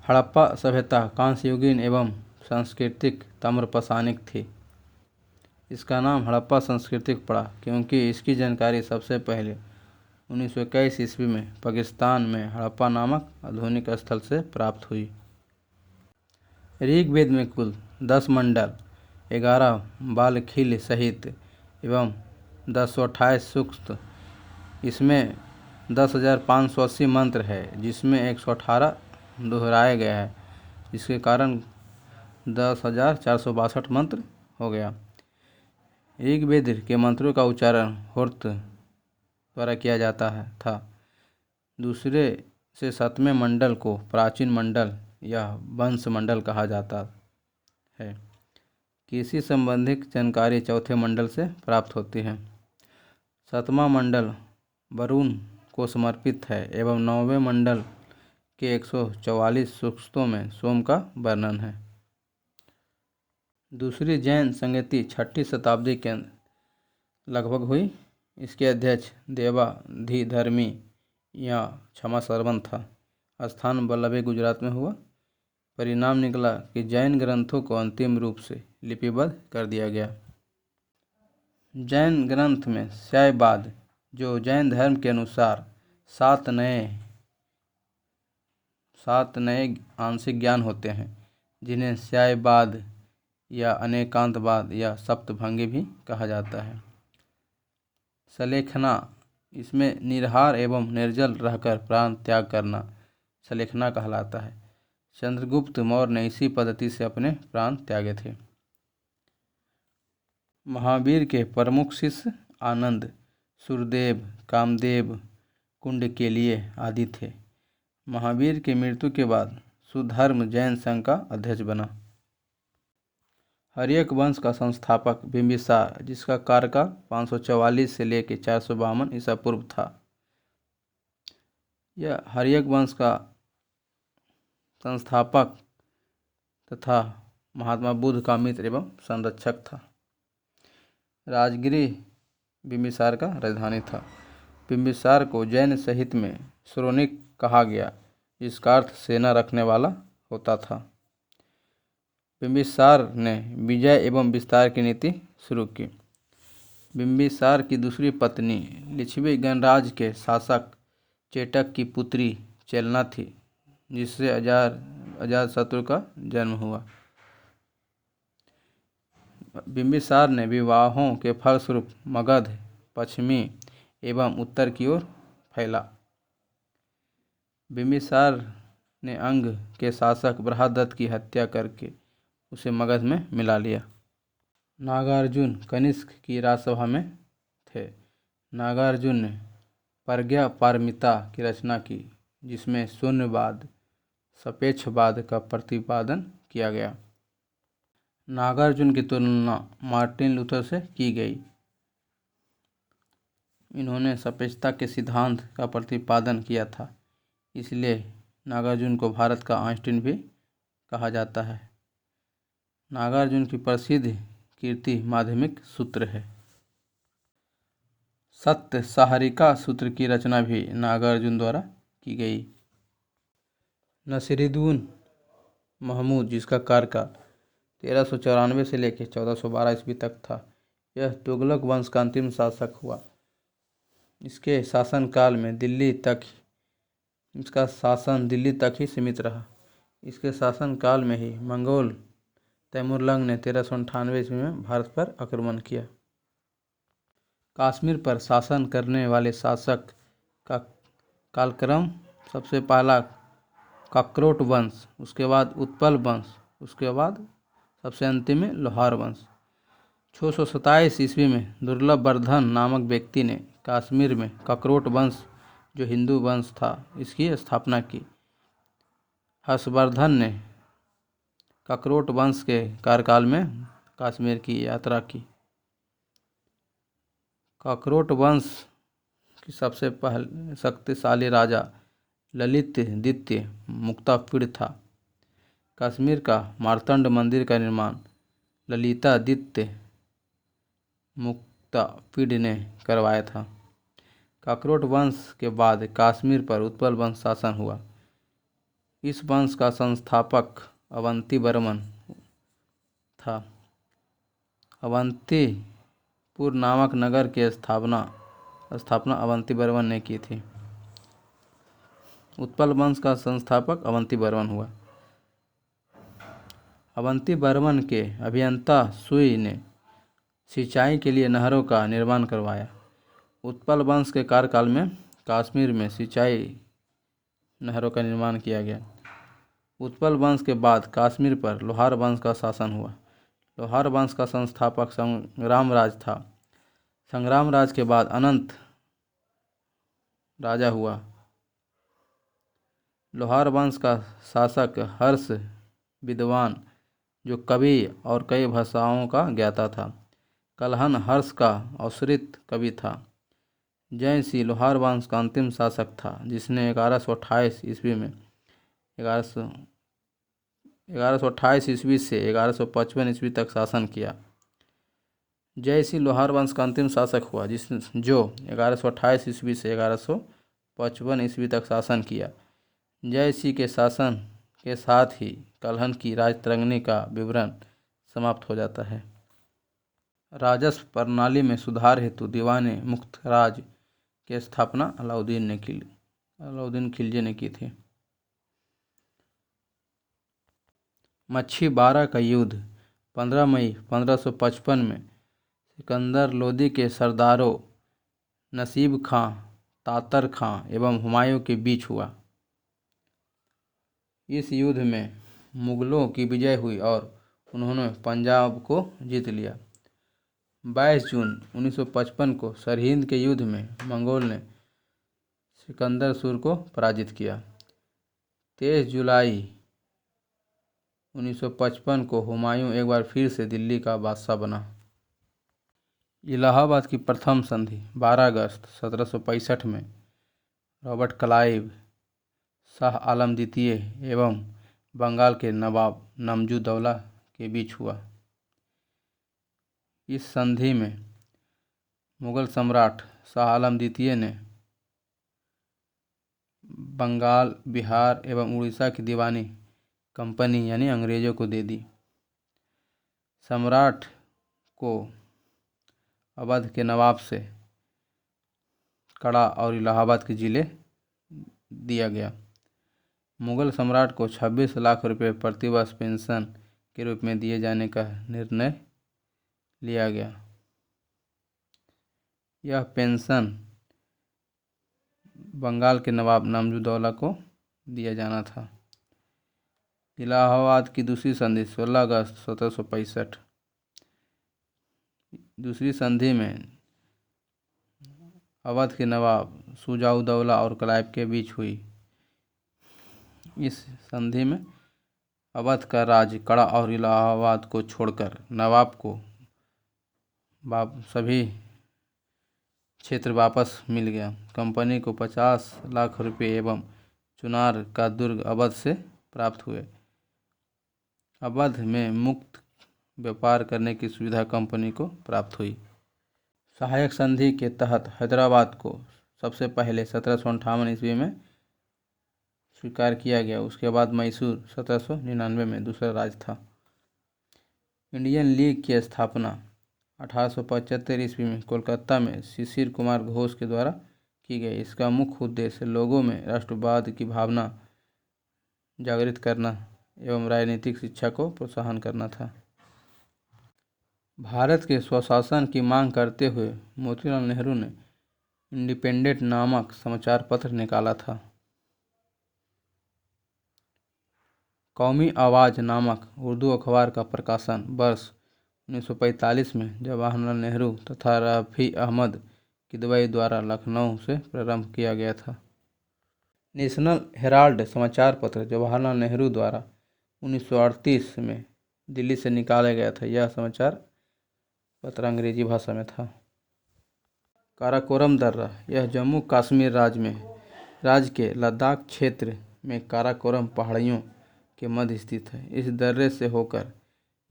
हड़प्पा सभ्यता कांस्ययुगीन एवं सांस्कृतिक ताम्रपसानिक थी। इसका नाम हड़प्पा संस्कृतिक पड़ा क्योंकि इसकी जानकारी सबसे पहले 1921 ईस्वी में पाकिस्तान में हड़प्पा नामक आधुनिक स्थल से प्राप्त हुई। ऋग्वेद में कुल 10 मंडल, 11 बालखिल सहित एवं 1028 सूक्त, इसमें 10,580 मंत्र है, जिसमें 118 दोहराया गया है, जिसके कारण 10,462 मंत्र हो गया। ऋग्वेद के मंत्रों का उच्चारण होर्त द्वारा किया जाता था। दूसरे से 7वें मंडल को प्राचीन मंडल या वंश मंडल कहा जाता है। कृषि संबंधित जानकारी चौथे मंडल से प्राप्त होती है। 7वां मंडल वरुण को समर्पित है एवं 9वें मंडल के 144 सूक्तों में सोम का वर्णन है। दूसरी जैन संगति 6ठी शताब्दी के लगभग हुई। इसके अध्यक्ष देवाधिधर्मी या क्षमा सरवन था। स्थान वल्लभी गुजरात में हुआ। परिणाम निकला कि जैन ग्रंथों को अंतिम रूप से लिपिबद्ध कर दिया गया। जैन ग्रंथ में शैववाद, जो जैन धर्म के अनुसार 7 नए आंशिक ज्ञान होते हैं, जिन्हें शैववाद या अनेकांतवाद या सप्तभंगी भी कहा जाता है। सलेखना, इसमें निराहार एवं निर्जल रहकर प्राण त्याग करना सलेखना कहलाता है। चंद्रगुप्त मौर्य ने इसी पद्धति से अपने प्राण त्यागे थे। महावीर के प्रमुख शिष्य आनंद, सूरदेव, कामदेव, कुंडकेलीय आदि थे। महावीर की मृत्यु के बाद सुधर्म जैन संघ का अध्यक्ष बना। हर्यक वंश का संस्थापक बिंबिसार, जिसका कार्यकाल 544 से लेकर 452 ईसा पूर्व था। यह हर्यक वंश का संस्थापक तथा महात्मा बुद्ध का मित्र एवं संरक्षक था। राजगिरी बिंबिसार का राजधानी था। बिंबिसार को जैन साहित्य में श्रोणिक कहा गया, जिसका अर्थ सेना रखने वाला होता था। बिंबिसार ने विजय एवं विस्तार की नीति शुरू की। बिंबिसार की दूसरी पत्नी लिच्छवी गणराज्य के शासक चेटक की पुत्री चेलना थी, जिससे अजातशत्रु का जन्म हुआ। बिंबिसार ने विवाहों के फलस्वरूप मगध पश्चिमी एवं उत्तर की ओर फैला। बिंबिसार ने अंग के शासक बृहदत्त की हत्या करके उसे मगध में मिला लिया। नागार्जुन कनिष्क की राजसभा में थे। नागार्जुन ने प्रज्ञापारमिता की रचना की, जिसमें शून्यवाद, सापेक्षवाद का प्रतिपादन किया गया। नागार्जुन की तुलना मार्टिन लूथर से की गई। इन्होंने सापेक्षता के सिद्धांत का प्रतिपादन किया था, इसलिए नागार्जुन को भारत का आइंस्टीन भी कहा जाता है। नागार्जुन की प्रसिद्ध कीर्ति माध्यमिक सूत्र है। सत्य साहरिका सूत्र की रचना भी नागार्जुन द्वारा की गई। नसीरुद्दीन महमूद, जिसका कार्यकाल 1394 से लेकर 1412 ईस्वी तक था, यह तुगलक वंश का अंतिम शासक हुआ। इसके शासनकाल में इसका शासन दिल्ली तक ही सीमित रहा। इसके शासनकाल में ही मंगोल तैमुरलंग ने 1398 ईस्वी में भारत पर आक्रमण किया। कश्मीर पर शासन करने वाले शासक का कालक्रम सबसे पहला काकरोट वंश, उसके बाद उत्पल वंश, उसके बाद सबसे अंतिम में लोहार वंश। 627 ईस्वी में दुर्लभवर्धन नामक व्यक्ति ने कश्मीर में काकरोट वंश, जो हिंदू वंश था, इसकी स्थापना की। हर्षवर्धन ने काकरोट वंश के कार्यकाल में कश्मीर की यात्रा की। काकरोट वंश की सबसे पहले शक्तिशाली राजा ललित द्वितीय मुक्तापीड़ था। कश्मीर का मार्तंड मंदिर का निर्माण ललिता द्वितीय मुक्तापीड़ ने करवाया था। काकरोट वंश के बाद कश्मीर पर उत्पल वंश शासन हुआ। इस वंश का संस्थापक अवंतीवर्मन था। अवंतीपुर नामक नगर की स्थापना अवंतीवर्मन ने की थी। उत्पल वंश का संस्थापक अवंतीवर्मन हुआ। अवंतीवर्मन के अभियंता सुई ने सिंचाई के लिए नहरों का निर्माण करवाया। उत्पल वंश के कार्यकाल में कश्मीर में सिंचाई नहरों का निर्माण किया गया। उत्पल वंश के बाद कश्मीर पर लोहार वंश का शासन हुआ। लोहार वंश का संस्थापक संग्रामराज था। संग्रामराज के बाद अनंत राजा हुआ। लोहार वंश का शासक हर्ष विद्वान, जो कवि और कई भाषाओं का ज्ञाता था। कल्हन हर्ष का औसरित कवि था। जयसिंह लोहार वंश का अंतिम शासक था, जिसने 1128 ईस्वी में 1128 ईस्वी से 1155 ईस्वी तक शासन किया। जयसिंह लोहार वंश का अंतिम शासक हुआ, जो 1128 ईस्वी से 1155 ईस्वी तक शासन किया। जयसिंह के शासन के साथ ही कल्हन की राजतरंगिणी का विवरण समाप्त हो जाता है। राजस्व प्रणाली में सुधार हेतु दीवाने मुक्त राज की स्थापना अलाउद्दीन खिलजी ने की थी। मच्छी बारा का युद्ध 15 मई 1555 में सिकंदर लोदी के सरदारों नसीब खां, तातर खां एवं हुमायूं के बीच हुआ। इस युद्ध में मुगलों की विजय हुई और उन्होंने पंजाब को जीत लिया। 22 जून 1955 को सरहिंद के युद्ध में मंगोल ने सिकंदर सूर को पराजित किया। 23 जुलाई 1955 को हुमायूं एक बार फिर से दिल्ली का बादशाह बना। इलाहाबाद की प्रथम संधि 12 अगस्त 1765 में रॉबर्ट क्लाइव, शाह आलम द्वितीय एवं बंगाल के नवाब नमजू-उद-दौला के बीच हुआ। इस संधि में मुगल सम्राट शाह आलम द्वितीय ने बंगाल, बिहार एवं उड़ीसा की दीवानी कंपनी यानी अंग्रेजों को दे दी। सम्राट को अवध के नवाब से कड़ा और इलाहाबाद के जिले दिया गया। मुगल सम्राट को 26 लाख रुपए प्रतिवर्ष पेंशन के रूप में दिए जाने का निर्णय लिया गया। यह पेंशन बंगाल के नवाब नमजू-उद-दौला को दिया जाना था। इलाहाबाद की दूसरी संधि 16 अगस्त 1765। दूसरी संधि में अवध के नवाब शुजा-उद-दौला और क्लाइव के बीच हुई। इस संधि में अवध का राज कड़ा और इलाहाबाद को छोड़कर नवाब को सभी क्षेत्र वापस मिल गया। कंपनी को 50 लाख रुपए एवं चुनार का दुर्ग अवध से प्राप्त हुए। अवध में मुक्त व्यापार करने की सुविधा कंपनी को प्राप्त हुई। सहायक संधि के तहत हैदराबाद को सबसे पहले 1758 ईस्वी में स्वीकार किया गया। उसके बाद मैसूर 1799 में दूसरा राज्य था। इंडियन लीग की स्थापना 1875 ईस्वी में कोलकाता में शिशिर कुमार घोष के द्वारा की गई। इसका मुख्य उद्देश्य लोगों में राष्ट्रवाद की भावना जागृत करना एवं राजनीतिक शिक्षा को प्रोत्साहन करना था। भारत के स्वशासन की मांग करते हुए मोतीलाल नेहरू ने इंडिपेंडेंट नामक समाचार पत्र निकाला था। कौमी आवाज़ नामक उर्दू अखबार का प्रकाशन वर्ष 1945 में जवाहरलाल नेहरू तथा रफ़ी अहमद किदवई द्वारा लखनऊ से प्रारंभ किया गया था। नेशनल हेराल्ड समाचार पत्र जवाहरलाल नेहरू द्वारा 1938 में दिल्ली से निकाला गया था। यह समाचार पत्र अंग्रेजी भाषा में था। काराकोरम दर्रा यह जम्मू कश्मीर राज्य के लद्दाख क्षेत्र में काराकोरम पहाड़ियों के मध्य स्थित है। इस दर्रे से होकर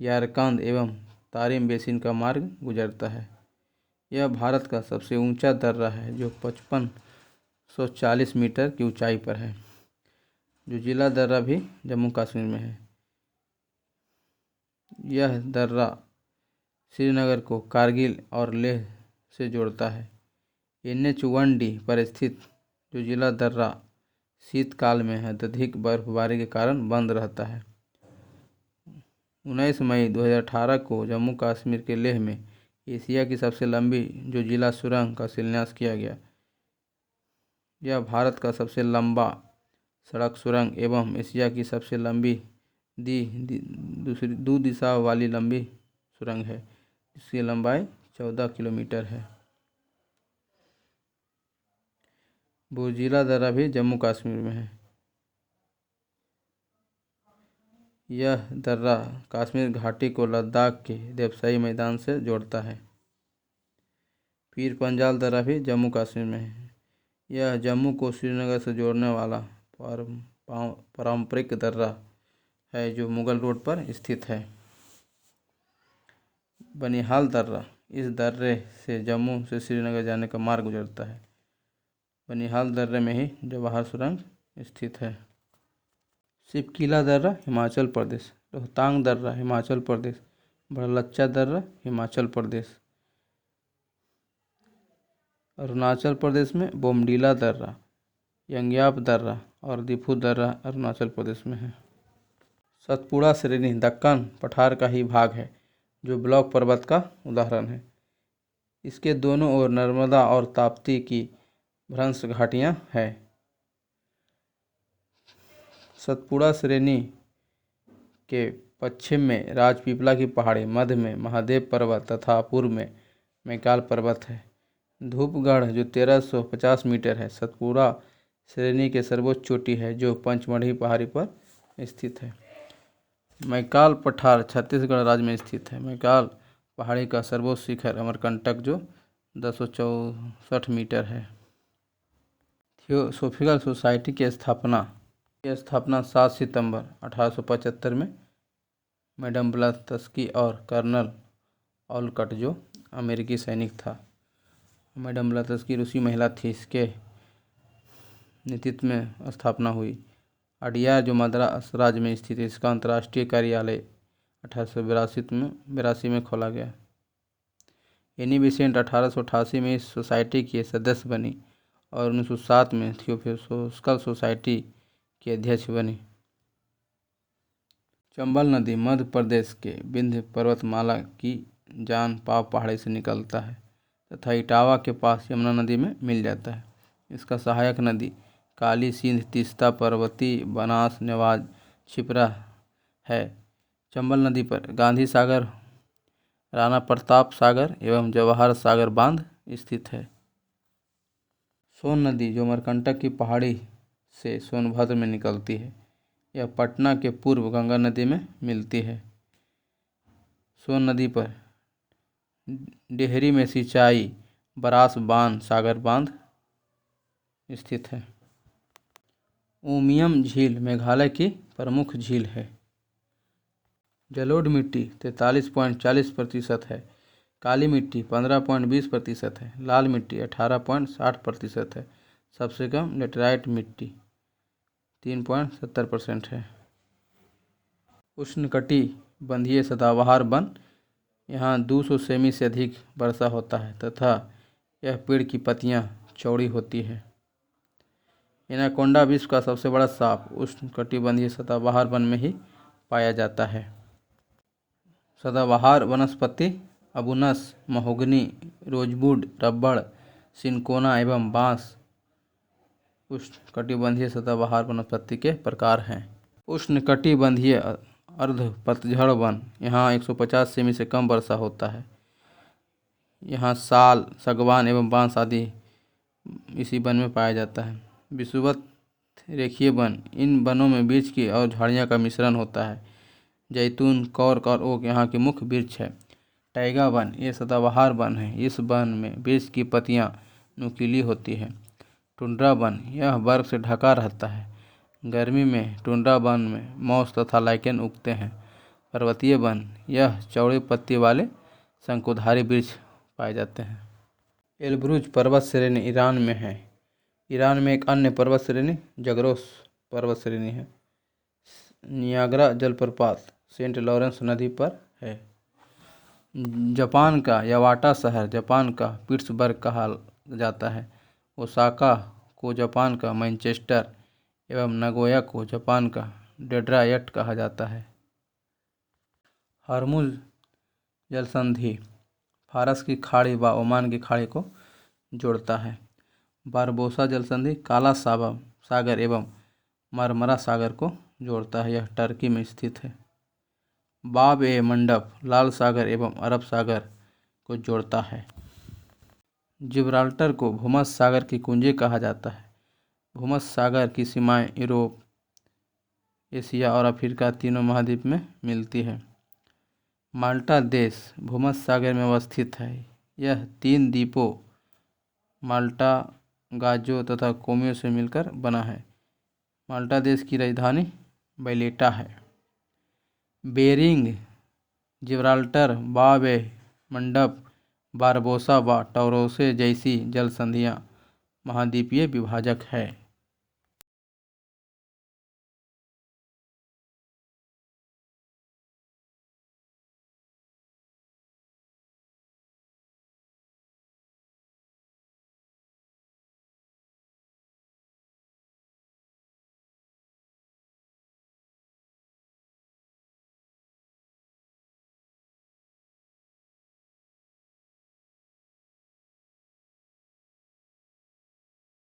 यारकंद एवं तारिम बेसिन का मार्ग गुजरता है। यह भारत का सबसे ऊंचा दर्रा है, जो 5540 मीटर की ऊंचाई पर है, जो जिला दर्रा भी जम्मू कश्मीर में है। यह दर्रा श्रीनगर को कारगिल और लेह से जोड़ता है। NH-1D पर स्थित जो जिला दर्रा शीतकाल में अत्यधिक बर्फबारी के कारण बंद रहता है। 19 मई 2018 को जम्मू कश्मीर के लेह में एशिया की सबसे लंबी जो जिला सुरंग का शिलान्यास किया गया। यह भारत का सबसे लंबा सड़क सुरंग एवं एशिया की सबसे लंबी दो दिशा वाली लंबी सुरंग है, जिसकी लंबाई 14 किलोमीटर है। बुर्जिला दर्रा भी जम्मू कश्मीर में है। यह दर्रा कश्मीर घाटी को लद्दाख के देवसाई मैदान से जोड़ता है। पीर पंजाल दर्रा भी जम्मू कश्मीर में है। यह जम्मू को श्रीनगर से जोड़ने वाला पारंपरिक दर्रा है जो मुगल रोड पर स्थित है। बनिहाल दर्रा, इस दर्रे से जम्मू से श्रीनगर जाने का मार्ग गुजरता है। बनिहाल दर्रे में ही जवाहर सुरंग स्थित है। शिपकीला दर्रा हिमाचल प्रदेश, रोहतांग दर्रा हिमाचल प्रदेश, बड़लच्चा दर्रा हिमाचल प्रदेश। अरुणाचल प्रदेश में बोमडीला दर्रा, यंग्याप दर्रा और दिफू दर्रा अरुणाचल प्रदेश में है। सतपुड़ा श्रेणी दक्कन पठार का ही भाग है जो ब्लॉक पर्वत का उदाहरण है। इसके दोनों ओर नर्मदा और ताप्ती की भ्रंश घाटियाँ हैं। सतपुड़ा श्रेणी के पश्चिम में राजपीपला की पहाड़ी, मध्य में महादेव पर्वत तथा पूर्व में मैकाल पर्वत है। धूपगढ़ जो 1350 मीटर है सतपुड़ा श्रेणी के सर्वोच्च चोटी है जो पंचमढ़ी पहाड़ी पर स्थित है। मैकाल पठार छत्तीसगढ़ राज्य में स्थित है। मैकाल पहाड़ी का सर्वोच्च शिखर अमरकंटक जो 1064 मीटर है। थियोसॉफिकल सोसाइटी की स्थापना 7 सितंबर 1875 में मैडम ब्लावत्स्की और कर्नल ऑलकट जो अमेरिकी सैनिक था। मैडम ब्लावत्स्की रूसी महिला थी। इसके नेतृत्व में स्थापना हुई। अडियार जो मद्रास राज्य में स्थित है, इसका अंतर्राष्ट्रीय कार्यालय 1882 में खोला गया। एनी बेसेंट 1888 में इस सोसाइटी की सदस्य बनी और 1907 में थियोसॉफिकल सोसाइटी की अध्यक्ष बनी। चंबल नदी मध्य प्रदेश के विंध्य पर्वतमाला की जान पाव पहाड़ी से निकलता है तथा इटावा के पास यमुना नदी में मिल जाता है। इसका सहायक नदी काली, सिंध, तीस्ता, पर्वती, बनास, नेवाज, छिपरा है। चंबल नदी पर गांधी सागर, राणा प्रताप सागर एवं जवाहर सागर बांध स्थित है। सोन नदी जो अमरकंटक की पहाड़ी से सोनभद्र में निकलती है। यह पटना के पूर्व गंगा नदी में मिलती है। सोन नदी पर डेहरी में सिंचाई बरास बांध सागर बांध स्थित है। उमियम झील मेघालय की प्रमुख झील है। जलोढ़ मिट्टी 43.40% है। काली मिट्टी 15.20% है। लाल मिट्टी 18.60% है। सबसे कम लेटराइट मिट्टी 3.70% है। उष्णकटिबंधीय सदाबहार वन, यहाँ 200 सेमी से अधिक वर्षा होता है तथा यह पेड़ की पत्तियाँ चौड़ी होती है। एनाकोंडा विश्व का सबसे बड़ा सांप उष्णकटिबंधीय सदाबहार वन में ही पाया जाता है। सदाबहार वनस्पति अबुनस, महोगनी, रोजवुड, रबड़, सिनकोना एवं बांस उष्णकटिबंधीय सदाबहार वनस्पति के प्रकार हैं। उष्णकटिबंधीय अर्ध पतझड़ वन, यहाँ 150 सेमी से कम वर्षा होता है। यहाँ साल, सागवान एवं बांस आदि इसी वन में पाया जाता है। विषुवत रेखीय वन, इन वनों में वृक्ष की और झाड़ियाँ का मिश्रण होता है। जैतून, कॉर्क और ओक यहाँ के मुख्य वृक्ष है। टैगा वन, ये सदाबहार वन है। इस वन में वृक्ष की पत्तियाँ नुकीली होती है। टुंड्रा वन, यह बर्फ से ढका रहता है। गर्मी में टुंड्रा वन में मॉस तथा लाइकेन उगते हैं। पर्वतीय वन, यह चौड़े पत्ती वाले शंकुधारी वृक्ष पाए जाते हैं। एलब्रूज पर्वत श्रेणी ईरान में है। ईरान में एक अन्य पर्वत श्रेणी जगरोस पर्वत श्रेणी है। नियाग्रा जलप्रपात सेंट लॉरेंस नदी पर है। जापान का यवाटा शहर जापान का पिट्सबर्ग कहा जाता है। ओसाका को जापान का मैनचेस्टर एवं नगोया को जापान का डेट्रॉयट कहा जाता है। हॉर्मुज जलसंधि फारस की खाड़ी व ओमान की खाड़ी को जोड़ता है। बारबोसा जलसंधि काला सागर एवं मरमरा सागर को जोड़ता है। यह टर्की में स्थित है। बाब ए मंडब लाल सागर एवं अरब सागर को जोड़ता है। जिब्राल्टर को भूमध्य सागर की कुंजी कहा जाता है। भूमध्य सागर की सीमाएं यूरोप, एशिया और अफ्रीका तीनों महाद्वीप में मिलती है। माल्टा देश भूमध्य सागर में अवस्थित है। यह 3 द्वीपों माल्टा, गाजो तथा कोमियो से मिलकर बना है। माल्टा देश की राजधानी वैलेटा है। बेरिंग, जिब्राल्टर, बाब ए मंडब, बारबोसा व टॉरोसे जैसी जलसंधियाँ महाद्वीपीय विभाजक है।